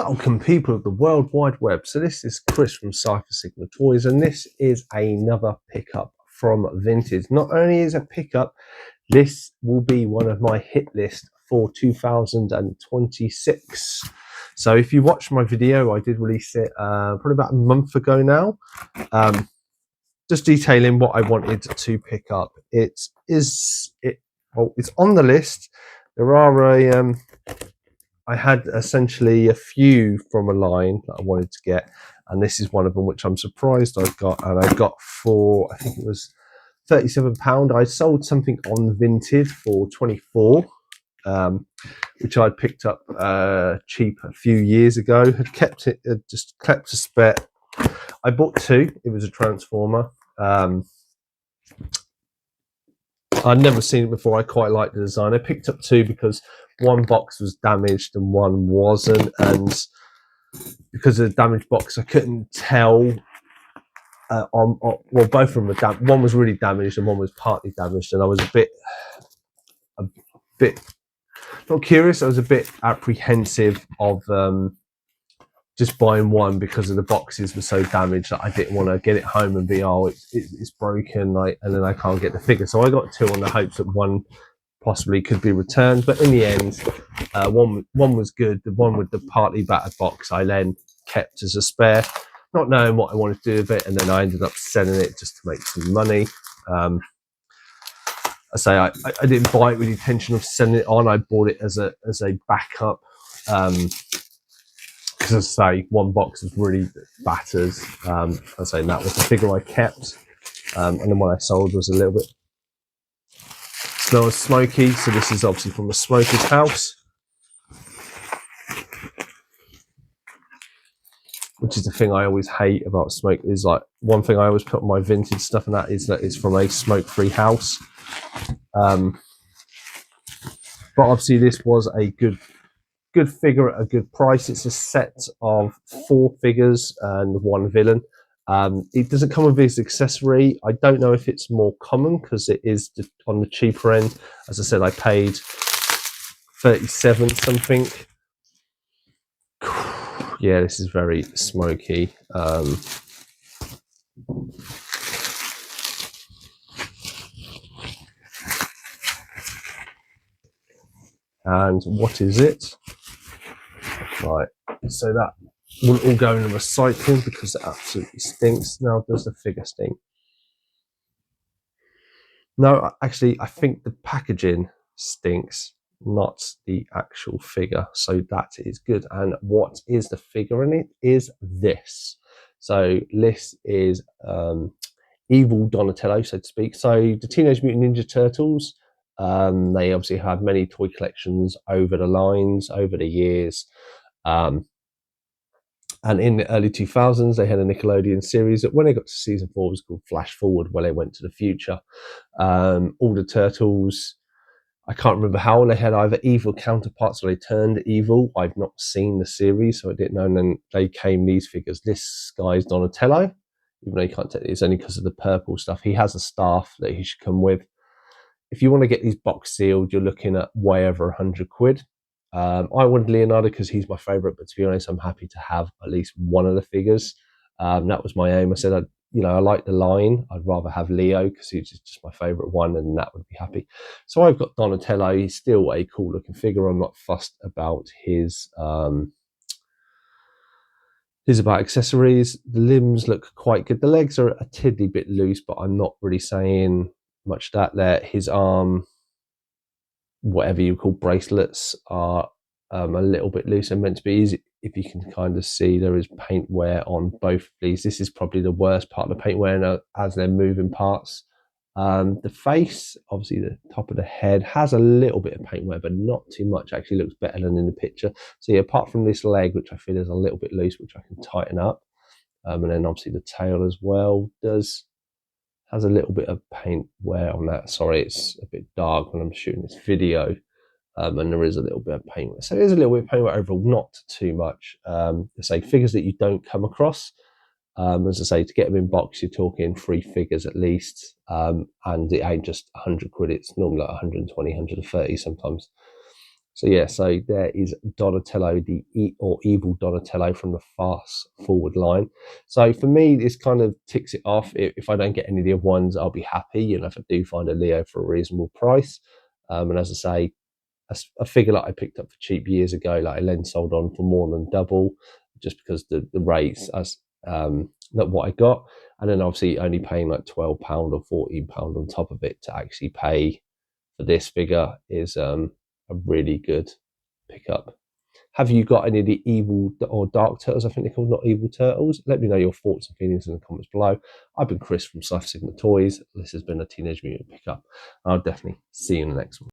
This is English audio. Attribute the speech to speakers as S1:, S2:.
S1: Welcome, people of the World Wide Web. So this is Chris from Cypher Sigma Toys, and this is another pickup from Vintage. Not only is it a pickup, this will be one of my hit list for 2026. So if you watched my video, I did release it probably about a month ago now, just detailing what I wanted to pick up. It's on the list. There are I had essentially a few from a line that I wanted to get, and this is one of them which I'm surprised I got, and I got for, I think it was £37. I sold something on Vinted for 24, which I'd picked up cheap a few years ago. Had kept it, just kept a spare. I bought two. It was a Transformer. I'd never seen it before. I quite liked the design. I picked up two because one box was damaged and one wasn't, and because of the damaged box, I couldn't tell. Well, both of them were one was really damaged and one was partly damaged, and I was a bit not curious. I was a bit apprehensive of just buying one because of the boxes were so damaged that I didn't want to get it home and be, oh, it's broken, like, and then I can't get the figure. So I got two on the hopes that one possibly could be returned, but in the end, one was good. The one with the partly battered box I then kept as a spare, not knowing what I wanted to do with it, and then I ended up selling it just to make some money. I didn't buy it with the intention of selling it on. I bought it as a backup. Because I say one box was really battered. I say that was the figure I kept, and then one I sold was a little bit smells smoky. So this is obviously from the smoker's house, which is the thing I always hate about smoke. Is like one thing I always put on my Vintage stuff, and that is that it's from a smoke-free house. But obviously this was a good figure at a good price. It's a set of 4 figures and 1 villain. It doesn't come with this accessory. I don't know if it's more common because it is on the cheaper end. As I said, I paid 37 something. Yeah, this is very smoky. And what is it? Right, so that will all go in the recycling because it absolutely stinks. Now, does the figure stink? No, actually, I think the packaging stinks, not the actual figure. So that is good. And what is the figure in it is this. So this is evil Donatello, so to speak. So the Teenage Mutant Ninja Turtles, they obviously have many toy collections over the lines, over the years. And in the early 2000s, they had a Nickelodeon series that when they got to season 4 was called Flash Forward, where they went to the future. All the Turtles, I can't remember how, they had either evil counterparts or they turned evil. I've not seen the series, so I didn't know. And then they came these figures. This guy's Donatello, even though you can't tell, it's only because of the purple stuff. He has a staff that he should come with. If you want to get these box sealed, you're looking at way over £100. I wanted Leonardo because he's my favourite, but to be honest, I'm happy to have at least one of the figures. That was my aim. I said, I like the line. I'd rather have Leo because he's just my favourite one, and that would be happy. So I've got Donatello. He's still a cool looking figure. I'm not fussed about his about accessories. The limbs look quite good. The legs are a tiddly bit loose, but I'm not really saying much that there. His arm, whatever you call bracelets, are a little bit loose and meant to be easy. If you can kind of see, there is paint wear on both of these. This is probably the worst part of the paint wear as they're moving parts. The face, obviously the top of the head, has a little bit of paint wear, but not too much. Actually looks better than in the picture. So yeah, apart from this leg, which I feel is a little bit loose, which I can tighten up. And then obviously the tail as well has a little bit of paint wear on that. Sorry, it's a bit dark when I'm shooting this video. And there is a little bit of paint wear. So there's a little bit of paint wear overall, not too much. Say figures that you don't come across. As I say, to get them in box, you're talking 3 figures at least. And it ain't just £100. It's normally like 120, 130 sometimes. So yeah, so there is Donatello, the evil Donatello from the Fast Forward line. So for me, this kind of ticks it off. If I don't get any of the other ones, I'll be happy. You know, if I do find a Leo for a reasonable price, and as I say, a figure that I picked up for cheap years ago, like I then sold on for more than double, just because the rates as that what I got, and then obviously only paying like £12 or £14 on top of it to actually pay for this figure is a really good pickup. Have you got any of the evil or dark turtles? I think they're called, not evil turtles. Let me know your thoughts and feelings in the comments below. I've been Chris from Cypher Sigma Toys. This has been a Teenage Mutant pickup. I'll definitely see you in the next one.